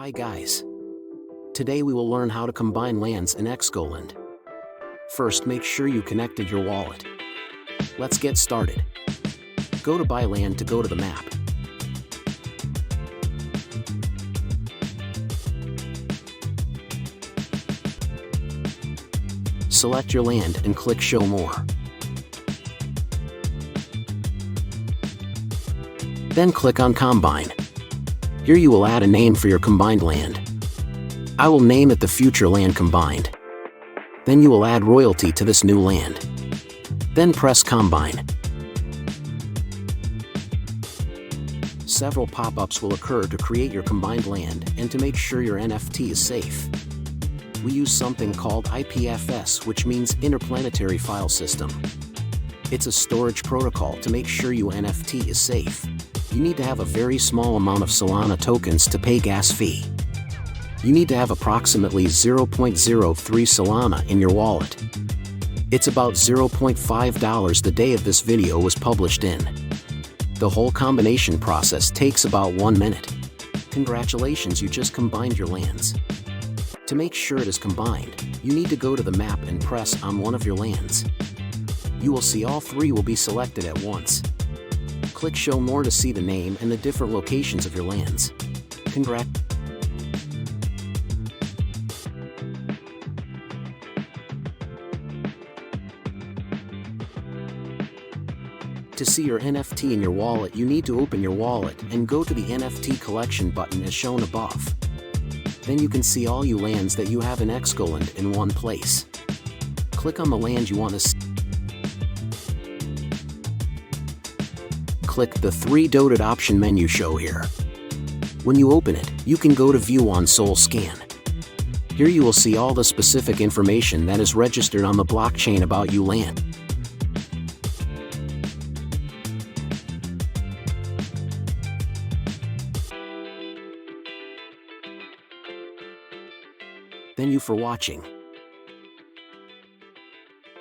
Hi guys. Today we will learn how to combine lands in EXGOLAND. First, make sure you connected your wallet. Let's get started. Go to Buy Land to go to the map. Select your land and click Show More. Then click on Combine. Here you will add a name for your combined land. I will name it the Future Land Combined. Then you will add royalty to this new land. Then press Combine. Several pop-ups will occur to create your combined land and to make sure your NFT is safe. We use something called IPFS, which means Interplanetary File System. It's a storage protocol to make sure your NFT is safe. You need to have a very small amount of Solana tokens to pay gas fee. You need to have approximately 0.03 Solana in your wallet. It's about $0.5 the day of this video was published in. The whole combination process takes about 1 minute. Congratulations, you just combined your lands. To make sure it is combined, you need to go to the map and press on one of your lands. You will see all three will be selected at once. Click Show More to see the name and the different locations of your lands. Congrats. To see your NFT in your wallet, you need to open your wallet and go to the NFT collection button as shown above. Then you can see all your lands that you have in EXGOLAND in one place. Click on the land you want to see. Click the 3 dotted option menu show here. When you open it, you can go to View on Sol Scan. Here you will see all the specific information that is registered on the blockchain about your land. Thank you for watching.